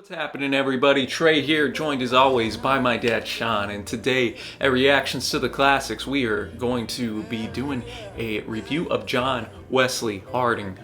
What's happening, everybody? Trey here, joined as always by my dad Sean, and today at Reactions to the Classics we are going to be doing a review of John Wesley Harding,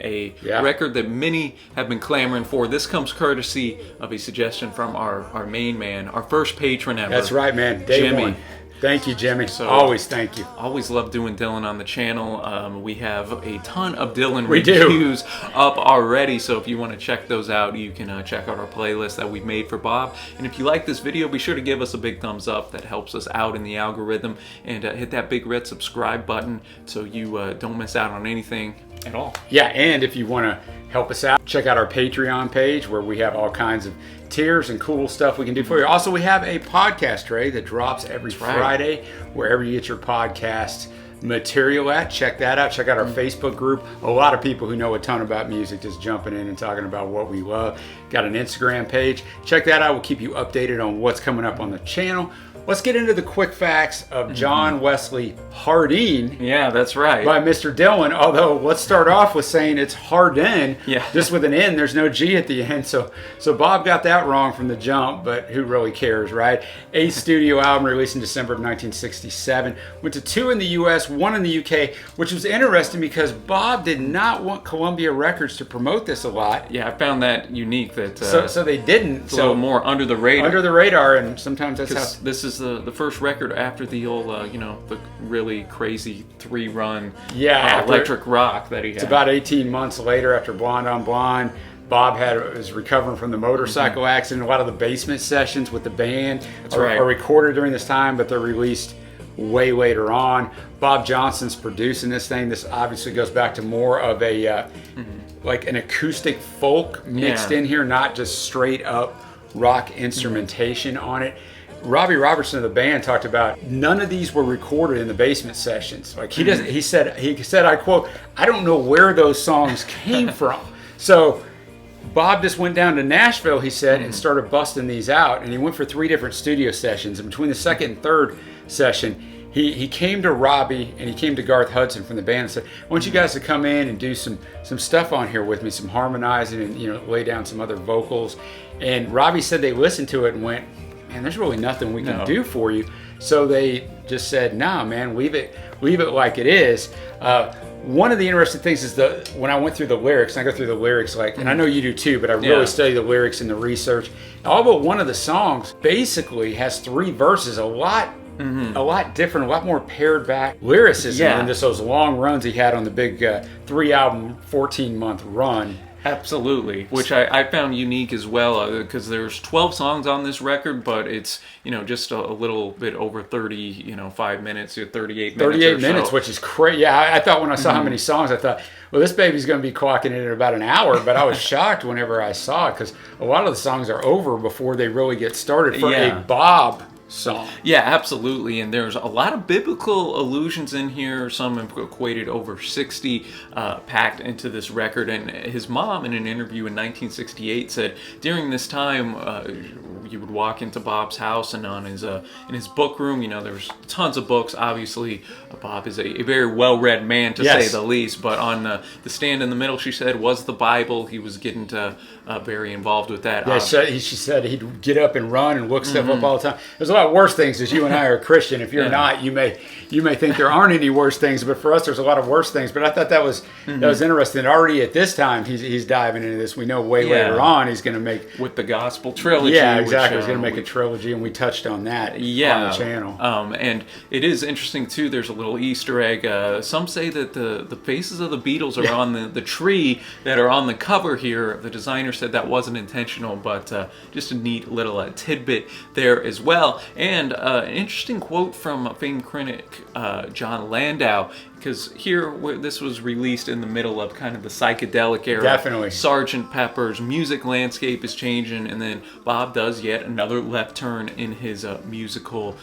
a record that many have been clamoring for. This comes courtesy of a suggestion from our main man, our first patron ever. That's right, man. Day Jimmy. one. Thank you, Jimmy. So, always thank you. Always love doing Dylan on the channel. We have a ton of Dylan reviews up already, so if you want to check those out, you can check out our playlist that we've made for Bob. And if you like this video, be sure to give us a big thumbs up. That helps us out in the algorithm. And hit that big red subscribe button so you don't miss out on anything at all. Yeah, and if you want to help us out, check out our Patreon page where we have all kinds of tiers and cool stuff we can do for you. Also, we have a podcast tray that drops every Friday wherever you get your podcast material at. Check that out. Check out our Facebook group. A lot of people who know a ton about music just jumping in and talking about what we love. Got an Instagram page. Check that out. We'll keep you updated on what's coming up on the channel. Let's get into the quick facts of John Wesley Hardin. Yeah, that's right. By Mr. Dylan. Although, let's start off with saying it's Hardin. Yeah. Just with an N. There's no G at the end. So Bob got that wrong from the jump, but who really cares, right? 8th studio album released in December of 1967. Went to 2 in the US, 1 in the UK, which was interesting because Bob did not want Columbia Records to promote this a lot. Yeah, I found that unique. That so they didn't. It's a little more under the radar. Under the radar, and sometimes that's how. This is the first record after the old, the really crazy 3-run electric rock that he had. It's about 18 months later after Blonde on Blonde. Bob was recovering from the motorcycle accident. A lot of the basement sessions with the band are recorded during this time, but they're released way later on. Bob Johnston's producing this thing. This obviously goes back to more of a like an acoustic folk mixed in here, not just straight up rock instrumentation on it. Robbie Robertson of the band talked about none of these were recorded in the basement sessions. Like he doesn't. He said, I quote, "I don't know where those songs came from." So Bob just went down to Nashville, he said, and started busting these out. And he went for 3 different studio sessions. And between the second and third session, he came to Robbie and he came to Garth Hudson from the band and said, "I want you guys to come in and do some stuff on here with me, some harmonizing and lay down some other vocals." And Robbie said they listened to it and went, "Man, there's really nothing we can do for you." So they just said, "Nah, man, leave it like it is." One of the interesting things is when I went through the lyrics, and I go through the lyrics and I know you do too, but I really study the lyrics and the research. All but one of the songs basically has 3 verses, a lot different, a lot more pared back lyricism than just those long runs he had on the big 3-album, 14-month run. Absolutely, which I found unique as well, because there's 12 songs on this record, but it's just a little bit over 30, 5 minutes, 38 minutes. 38 minutes, which is crazy. Yeah, I thought when I saw how many songs, I thought, well, this baby's going to be clocking in at about an hour. But I was shocked whenever I saw it because a lot of the songs are over before they really get started for a Bob song. Yeah, absolutely. And there's a lot of biblical allusions in here. Some equated over 60 packed into this record. And his mom, in an interview in 1968, said during this time you would walk into Bob's house, and on his in his book room, there's tons of books. Obviously, Bob is a very well-read man, to say the least. But on the stand in the middle, she said, was the Bible. He was getting very involved with that. Yeah, she said he'd get up and run and look stuff up all the time. There's a lot of worse things, as you and I are a Christian. If you're not, you may think there aren't any worse things, but for us, there's a lot of worse things. But I thought that was interesting. Already at this time, he's diving into this. We know later on he's going to make with the gospel trilogy. Yeah, exactly. He's going to make a trilogy, and we touched on that on the channel. And it is interesting too. There's a little Easter egg. Some say that the faces of the Beatles are on the tree that are on the cover here. The designer said that wasn't intentional, but just a neat little tidbit there as well. And an interesting quote from famed critic John Landau, because here this was released in the middle of kind of the psychedelic era. Definitely. Sgt. Pepper's music landscape is changing, and then Bob does yet another left turn in his musical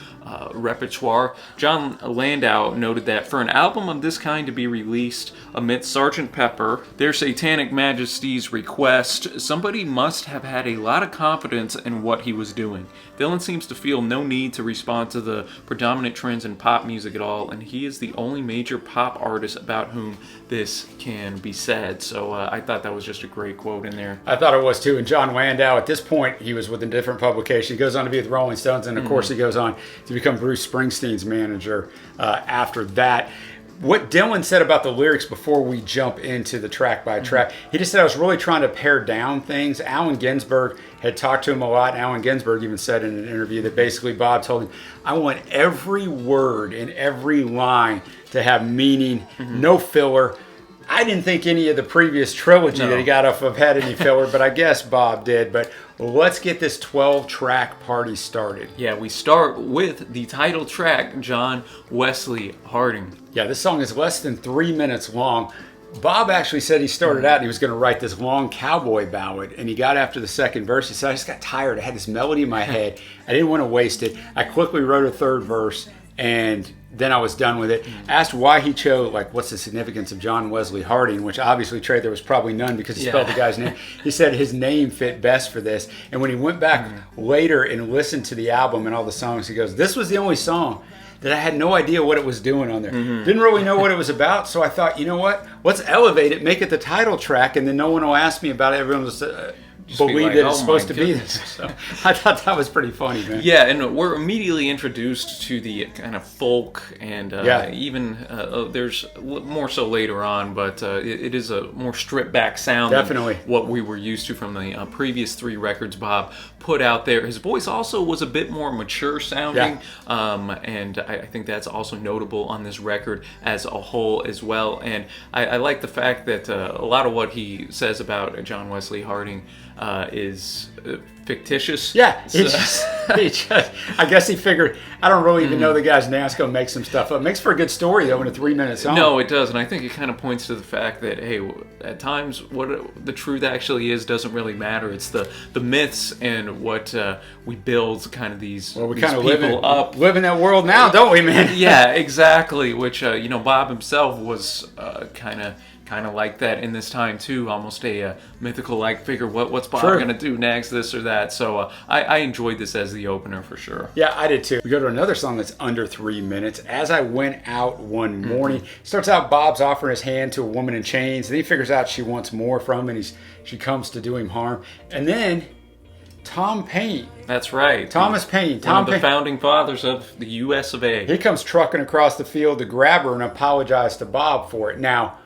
repertoire. John Landau noted that for an album of this kind to be released amidst Sgt. Pepper, Their Satanic Majesty's request, somebody must have had a lot of confidence in what he was doing. Dylan seems to feel no need to respond to the predominant trends in pop music at all, and he is the only major pop artist about whom this can be said. So I thought that was just a great quote in there. I thought it was too. And John Landau, at this point, he was with a different publication. He goes on to be with Rolling Stones, and of course he goes on to become Bruce Springsteen's manager after that. What Dylan said about the lyrics before we jump into the track by track, he just said I was really trying to pare down things. Allen Ginsberg had talked to him a lot. Allen Ginsberg even said in an interview that basically Bob told him, I want every word and every line to have meaning, no filler. I didn't think any of the previous trilogy that he got off of had any filler, but I guess Bob did. But let's get this 12-track party started. Yeah, we start with the title track, John Wesley Harding. Yeah, this song is less than 3 minutes long. Bob actually said he started out and he was going to write this long cowboy ballad, and he got after the second verse. He said, I just got tired. I had this melody in my head. I didn't want to waste it. I quickly wrote a third verse, and then I was done with it. Asked why he chose, like, what's the significance of John Wesley Harding, which obviously, Trey, there was probably none because he spelled the guy's name. He said his name fit best for this. And when he went back later and listened to the album and all the songs, he goes, this was the only song that I had no idea what it was doing on there. Didn't really know what it was about, so I thought, you know what? Let's elevate it, make it the title track, and then no one will ask me about it. Everyone will believe that it's supposed to be this. So I thought that was pretty funny, man. Yeah, and we're immediately introduced to the kind of folk, and even there's more so later on, but it is a more stripped back sound Definitely. than what we were used to from the previous 3 records Bob put out there. His voice also was a bit more mature sounding, and I think that's also notable on this record as a whole as well. And I like the fact that a lot of what he says about John Wesley Harding is fictitious. Yeah, I guess he figured, I don't really even know the guy's name. I was going to make some stuff up. It makes for a good story, though, in a 3-minute song. No, it does, and I think it kind of points to the fact that, hey, at times what the truth actually is doesn't really matter. It's the myths and what we build kind of these, we kind of live in that world now, don't we, man? Yeah, exactly, which, Bob himself was kind of like that in this time too, almost a mythical like figure. What's Bob going to do next, this or that? So I enjoyed this as the opener for sure. Yeah, I did too. We go to another song that's under 3 minutes. As I Went Out One Morning. Starts out Bob's offering his hand to a woman in chains. Then he figures out she wants more from him, and she comes to do him harm. And then Tom Paine. That's right. Thomas Paine. One of the founding fathers of the U.S. of A. He comes trucking across the field to grab her and apologize to Bob for it. Now,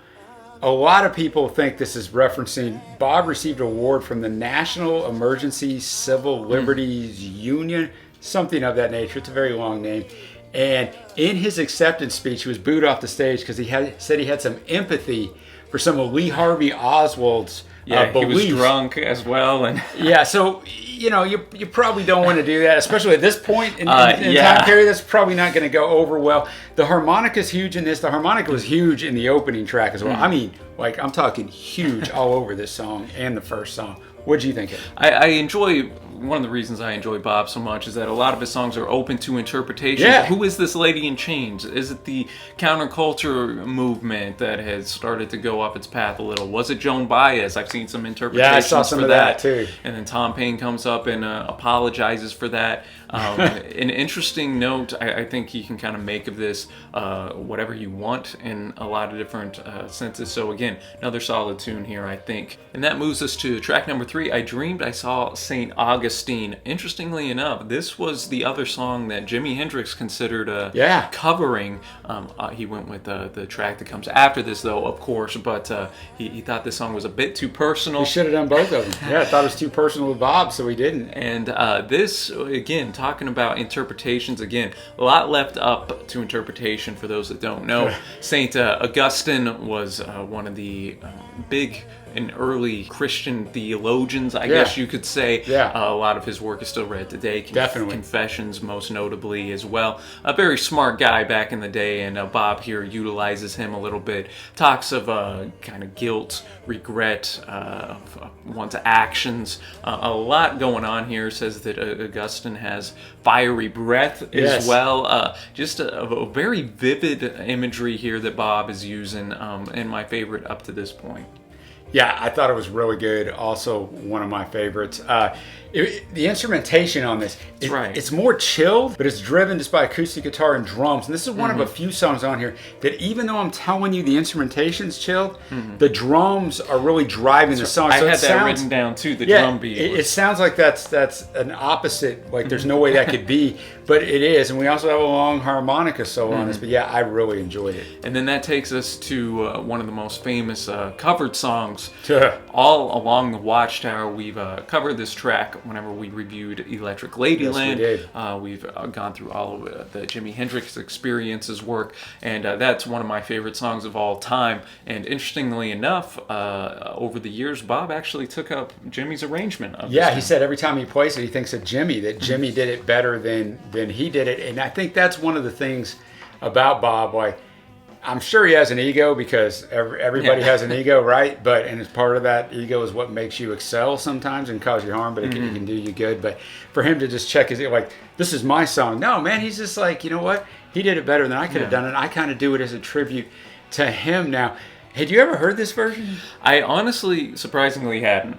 a lot of people think this is referencing Bob received an award from the National Emergency Civil Liberties Union, something of that nature. It's a very long name. And in his acceptance speech, he was booed off the stage because said he had some empathy for some of Lee Harvey Oswald's beliefs. He was drunk as well. And yeah, so, you probably don't want to do that, especially at this point in time period. That's probably not going to go over well. The harmonica's huge in this. The harmonica was huge in the opening track as well. I mean, I'm talking huge all over this song and the first song. What do you think of it? I enjoy, one of the reasons I enjoy Bob so much is that a lot of his songs are open to interpretation. Yeah. Who is this lady in chains? Is it the counterculture movement that has started to go up its path a little? Was it Joan Baez? I've seen some interpretations I saw some for of that too. And then Tom Paine comes up and apologizes for that. An interesting note I think you can kind of make of this, whatever you want in a lot of different senses. So again, another solid tune here, I think. And that moves us to track number 3, I Dreamed I Saw Saint Augustine. Interestingly enough, this was the other song that Jimi Hendrix considered covering. He went with the track that comes after this, though, of course, but he thought this song was a bit too personal. He should have done both of them. Yeah, I thought it was too personal with Bob, so he didn't. And this, again, talking about interpretations, again, a lot left up to interpretation for those that don't know. Saint Augustine was one of the big and early Christian theologians, I guess you could say. Yeah. A lot of his work is still read today. Definitely. Confessions, most notably, as well. A very smart guy back in the day, and Bob here utilizes him a little bit. Talks of kind of guilt, regret, of one's actions. A lot going on here. Says that Augustine has fiery breath as well. Just a very vivid imagery here that Bob is using, and my favorite up to this point. Yeah, I thought it was really good. Also, one of my favorites. The instrumentation on this, it's more chilled, but it's driven just by acoustic guitar and drums. And this is one of a few songs on here that, even though I'm telling you the instrumentation's chilled, the drums are really driving the song. I had that written down too. The drum beat. It sounds like that's an opposite. Like there's no way that could be, but it is. And we also have a long harmonica solo on this. But yeah, I really enjoyed it. And then that takes us to one of the most famous covered songs all along the Watchtower. We've covered this track whenever we reviewed Electric Ladyland. Yes, we did. We've gone through all of the Jimi Hendrix Experience's work, and that's one of my favorite songs of all time. And interestingly enough, over the years, Bob actually took up Jimmy's arrangement of this. He said every time he plays it, he thinks of Jimmy, that Jimmy did it better than he did it. And I think that's one of the things about Bob. Like, I'm sure he has an ego, because everybody has an ego, right? And as part of that ego is what makes you excel sometimes and cause you harm, but it can do you good. But for him to just check his, like, this is my song. No, man, he's just like, you know what? He did it better than I could have done it. I kind of do it as a tribute to him now. Had you ever heard this version? I honestly, surprisingly, hadn't.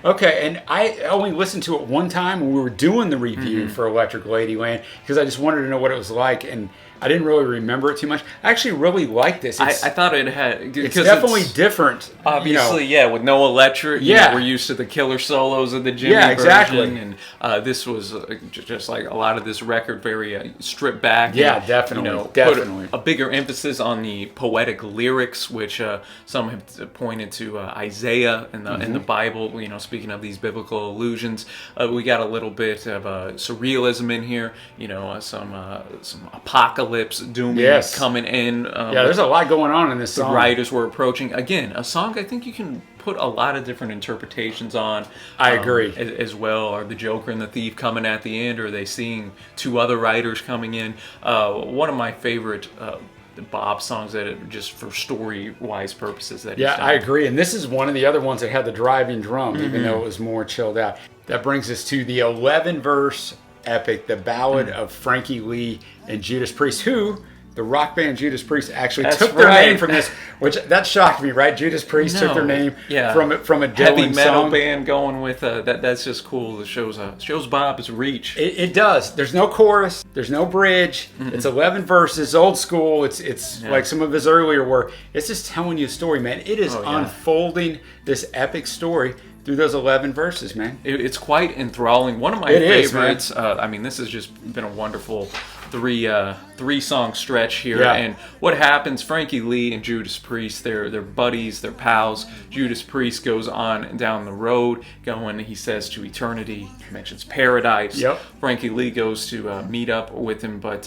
Okay, and I only listened to it one time when we were doing the review for Electric Ladyland, because I just wanted to know what it was like, and I didn't really remember it too much. I actually really liked this. I thought it had... It's definitely different. Obviously, with no electric. We're used to the killer solos of the Jimmy version. And this was just like a lot of this record, very stripped back. Yeah, definitely. Definitely. Put a bigger emphasis on the poetic lyrics, which some have pointed to Isaiah in the Bible, speaking of these biblical allusions. We got a little bit of surrealism in here, some apocalypse, doom coming in. There's a lot going on in this song. The writers were approaching. Again, a song I think you can put a lot of different interpretations on. I agree. As well. Are the Joker and the Thief coming at the end? Or are they seeing two other writers coming in? One of my favorite Bob songs that just for story-wise purposes that he's done. I agree. And this is one of the other ones that had the driving drum, even though it was more chilled out. That brings us to the 11-verse epic, the Ballad of Frankie Lee and Judas Priest, who the rock band Judas Priest actually took their name from this, which that shocked me, right? Judas Priest took their name from a Dylan heavy metal song. Band going with that. That's just cool. It shows Bob's reach. It does. There's no chorus. There's no bridge. It's 11 verses, old school. It's like some of his earlier work. It's just telling you a story, man. It is unfolding this epic story through those 11 verses, man. It's quite enthralling. One of my favorites. This has just been a wonderful three song stretch here. And what happens, Frankie Lee and Judas Priest, they're buddies, they're pals. Judas Priest goes on down the road, he says to eternity, mentions paradise. Frankie Lee goes to meet up with him, but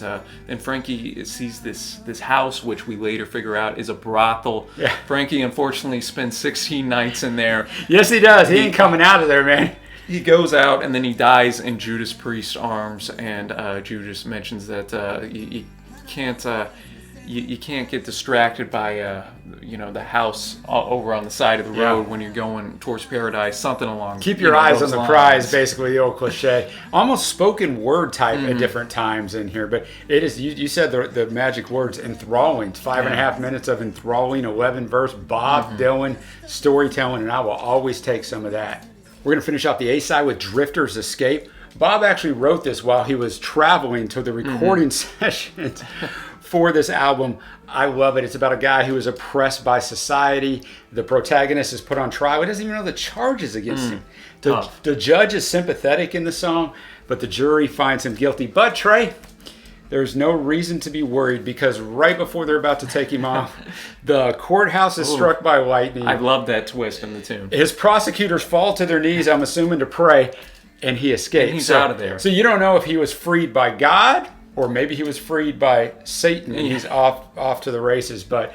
then Frankie sees this house, which we later figure out is a brothel. Frankie unfortunately spends 16 nights in there. Yes, he does. He ain't coming out of there, man. He goes out and then he dies in Judas Priest's arms, and Judas mentions that you can't get distracted by the house over on the side of the road when you're going towards paradise. Something along. Keep your eyes on the prize, basically the old cliche. Almost spoken word type at different times in here, but it is. You said the magic words, enthralling. 5.5 minutes of enthralling 11-verse Bob Dylan storytelling, and I will always take some of that. We're going to finish off the A-side with Drifter's Escape. Bob actually wrote this while he was traveling to the recording sessions for this album. I love it. It's about a guy who is oppressed by society. The protagonist is put on trial. He doesn't even know the charges against him. The judge is sympathetic in the song, but the jury finds him guilty. But Trey, there's no reason to be worried, because right before they're about to take him off, the courthouse is struck by lightning. I love that twist in the tune. His prosecutors fall to their knees, I'm assuming, to pray, and he escapes. And he's out of there. So you don't know if he was freed by God, or maybe he was freed by Satan, and he's off to the races. But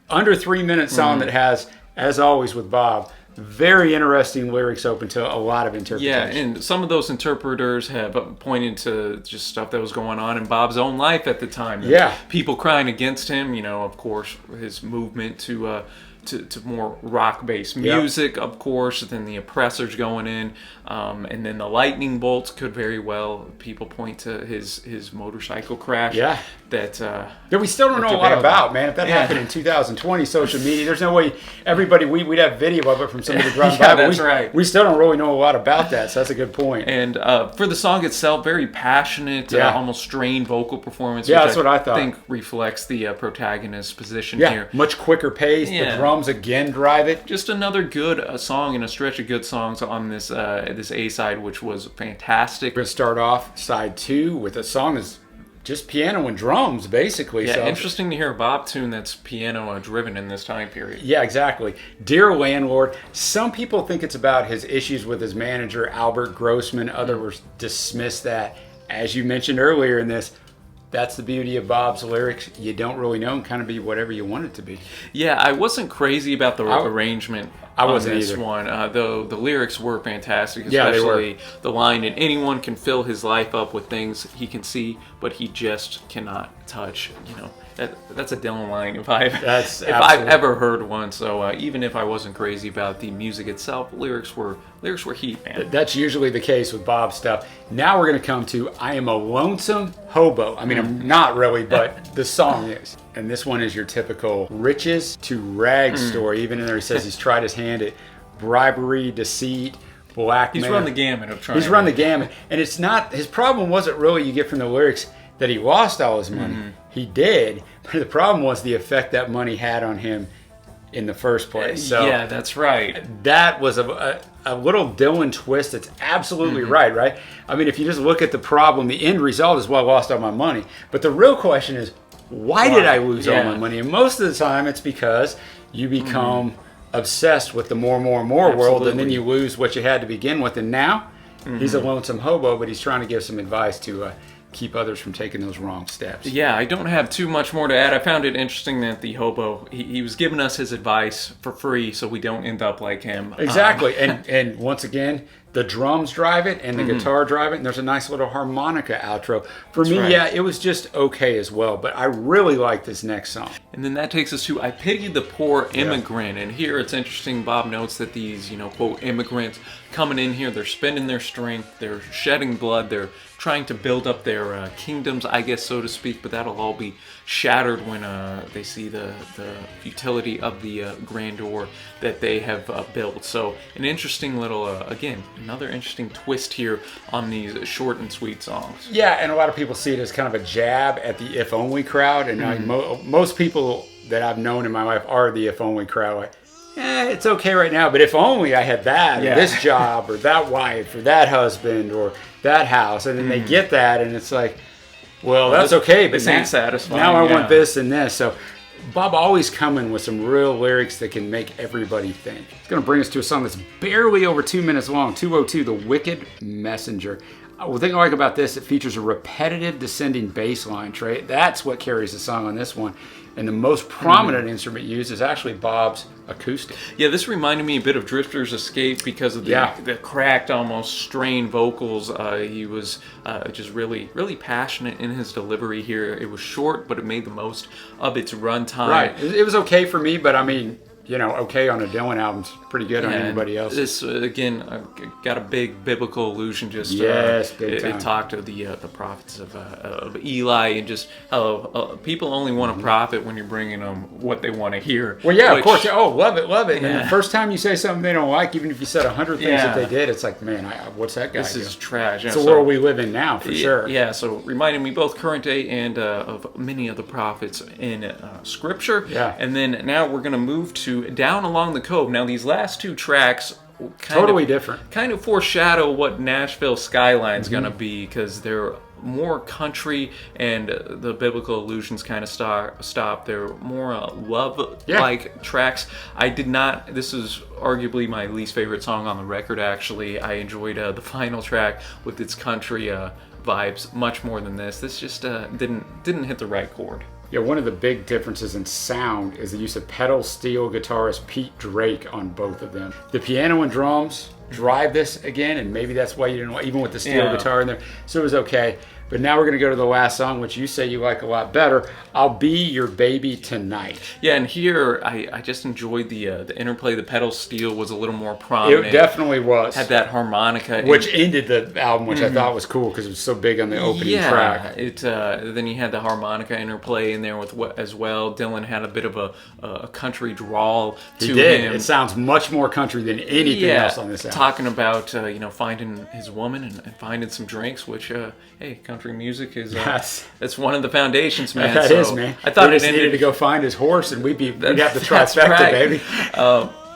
under 3 minutes song that has, as always with Bob, very interesting lyrics open to a lot of interpretation. Yeah, and some of those interpreters have pointed to just stuff that was going on in Bob's own life at the time. Yeah. People crying against him, of course, his movement to to more rock-based music, of course. Then the oppressors going in, and then the lightning bolts could very well. People point to his motorcycle crash. Yeah. That we still don't know a lot about, man. If that happened in 2020, social media, there's no way everybody we'd have video of it from somebody driving by. That's right. We still don't really know a lot about that, so that's a good point. And for the song itself, very passionate, almost strained vocal performance. Yeah, which that's what I thought. I think reflects the protagonist's position Yeah, here. much quicker pace. Yeah. The drums again drive it. Just another good song and a stretch of good songs on this this A side, which was fantastic. We're gonna start off side 2 with a song that's just piano and drums, basically. Yeah, so interesting to hear a Bob tune that's piano driven in this time period. Yeah, exactly. Dear Landlord. Some people think it's about his issues with his manager, Albert Grossman. Others dismiss that. As you mentioned earlier in this, that's the beauty of Bob's lyrics. You don't really know, and kind of be whatever you want it to be. Yeah, I wasn't crazy about the arrangement I wasn't on this either. one, though the lyrics were fantastic, Yeah, they were. especially the line, and anyone can fill his life up with things he can see, but he just cannot touch. You know, that's a Dylan line if I've ever heard one. So even if I wasn't crazy about the music itself, lyrics were heat, man. That's usually the case with Bob's stuff. Now we're going to come to I Am A Lonesome Hobo. I mean, I'm not really, but the song is. And this one is your typical riches to rags story. Even in there he says he's tried his hand at bribery, deceit, blackmail. He's run the gamut of trying. He's run the gamut. And it's not, his problem wasn't really, you get from the lyrics, that he lost all his money. He did. But the problem was the effect that money had on him in the first place. So yeah, that's right. that was a little Dylan twist. That's absolutely right? I mean, if you just look at the problem, the end result is, well, I lost all my money. But the real question is, why did I lose all my money? And most of the time, it's because you become obsessed with the more world, and then you lose what you had to begin with. And now, he's a lonesome hobo, but he's trying to give some advice to keep others from taking those wrong steps. Yeah, I don't have too much more to add. I found it interesting that the hobo, he was giving us his advice for free so we don't end up like him. Exactly. And once again, the drums drive it and the guitar drive it, and there's a nice little harmonica outro. For me, yeah, it was just okay as well, but I really like this next song. And then that takes us to I Pity the Poor Immigrant. And here it's interesting, Bob notes that these, quote, immigrants coming in here, they're spending their strength, they're shedding blood, they're trying to build up their kingdoms, I guess, so to speak, but that'll all be shattered when they see the futility of the grandeur that they have built. So an interesting little, again, another interesting twist here on these short and sweet songs. Yeah, and a lot of people see it as kind of a jab at the If Only crowd, and most people that I've known in my life are the If Only crowd. Like, it's okay right now, but if only I had that, or this job, or that wife, or that husband, or that house, and then they get that, and it's like, well, that's okay, but this ain't satisfying. Now I want this and this. So Bob always coming with some real lyrics that can make everybody think. It's going to bring us to a song that's barely over 2 minutes long, 2:02, The Wicked Messenger. The thing I like about this, it features a repetitive descending bass line, Trey. That's what carries the song on this one. And the most prominent instrument used is actually Bob's acoustic. Yeah, this reminded me a bit of Drifter's Escape because of the cracked, almost strained vocals. He was just really, really passionate in his delivery here. It was short, but it made the most of its runtime. Right. It was okay for me, but I mean, okay on a Dylan album's pretty good on anybody else. This, again, got a big biblical allusion. Just big time. It talked of the prophets of Eli, and just how people only want a prophet when you're bringing them what they want to hear. Well, yeah, of course. Oh, love it. Yeah. And the first time you say something they don't like, even if you said 100 things that they did, it's like, man, what's that guy This is trash. It's the world we live in now, for sure. Yeah, so reminding me both current day and of many of the prophets in Scripture. Yeah. And then now we're going to move to Down Along the Cove. Now, these last two tracks totally different. Kind of foreshadow what Nashville Skyline's going to be, because they're more country and the biblical allusions kind of stop. They're more love-like tracks. This is arguably my least favorite song on the record, actually. I enjoyed the final track with its country vibes much more than this. This just didn't hit the right chord. Yeah, one of the big differences in sound is the use of pedal steel guitarist Pete Drake on both of them. The piano and drums drive this again, and maybe that's why you didn't want, even with the steel guitar in there. So it was okay. But now we're going to go to the last song, which you say you like a lot better. I'll Be Your Baby Tonight. Yeah, and here I just enjoyed the interplay. The pedal steel was a little more prominent. It definitely was. Had that harmonica. Which ended the album, which I thought was cool because it was so big on the opening track. Then you had the harmonica interplay in there as well. Dylan had a bit of a country drawl to him. It sounds much more country than anything else on this album. Talking about finding his woman and finding some drinks, which hey, country music is that's one of the foundations, man. That is, man. I thought he just needed to go find his horse, and we'd have the trifecta, right. baby.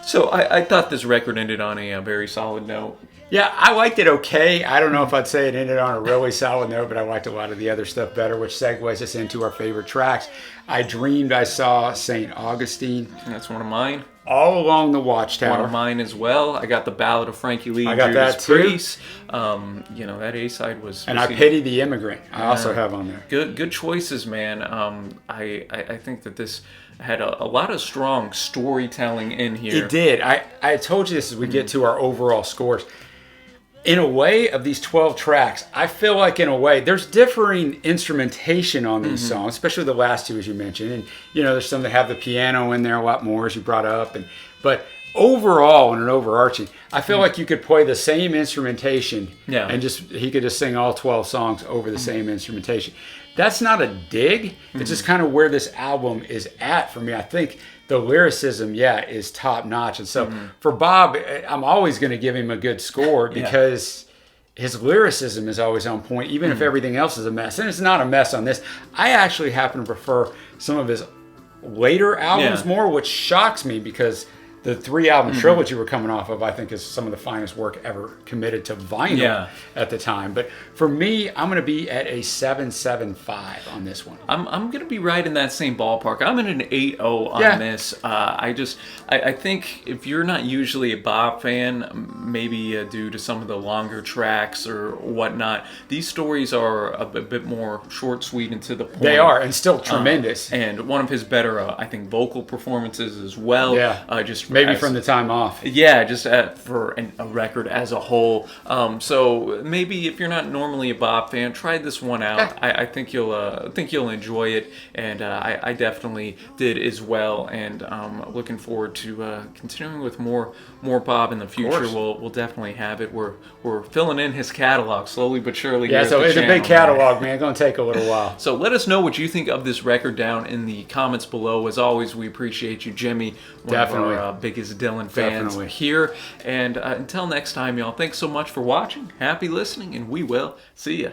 So I thought this record ended on a very solid note. Yeah, I liked it okay. I don't know if I'd say it ended on a really solid note, but I liked a lot of the other stuff better, which segues us into our favorite tracks. I Dreamed I Saw Saint Augustine. That's one of mine. All Along the Watchtower. One of mine as well. I got the Ballad of Frankie Lee. I got that too. Priest. That A-side was... And I Pity the Immigrant. I also have on there. Good choices, man. I think that this had a lot of strong storytelling in here. It did. I told you this as we get to our overall scores. In a way, of these 12 tracks, I feel like in a way, there's differing instrumentation on these songs, especially the last two, as you mentioned. And, there's some that have the piano in there a lot more, as you brought up. But overall, in an overarching, I feel like you could play the same instrumentation and he could just sing all 12 songs over the same instrumentation. That's not a dig. It's just kind of where this album is at for me. I think the lyricism, is top notch. And so for Bob, I'm always going to give him a good score because his lyricism is always on point, even if everything else is a mess. And it's not a mess on this. I actually happen to prefer some of his later albums more, which shocks me because the 3-album trilogy we're coming off of, I think, is some of the finest work ever committed to vinyl at the time. But for me, I'm going to be at a 7.75 on this one. I'm going to be right in that same ballpark. I'm at an 8.0 on this. I think if you're not usually a Bob fan, maybe due to some of the longer tracks or whatnot, these stories are a bit more short, sweet, and to the point. They are, and still tremendous. And one of his better, I think, vocal performances as well. Just maybe from the time off. Yeah, just for a record as a whole. So maybe if you're not normally a Bob fan, try this one out. I think you'll enjoy it, and I definitely did as well. And looking forward to continuing with more Bob in the future. We'll definitely have it. We're filling in his catalog slowly but surely. Yeah, so it's a big catalog, man. It's going to take a little while. So let us know what you think of this record down in the comments below. As always, we appreciate you, Jimmy. One of our biggest Dylan fans here. And until next time, y'all, thanks so much for watching. Happy listening, and we will see ya.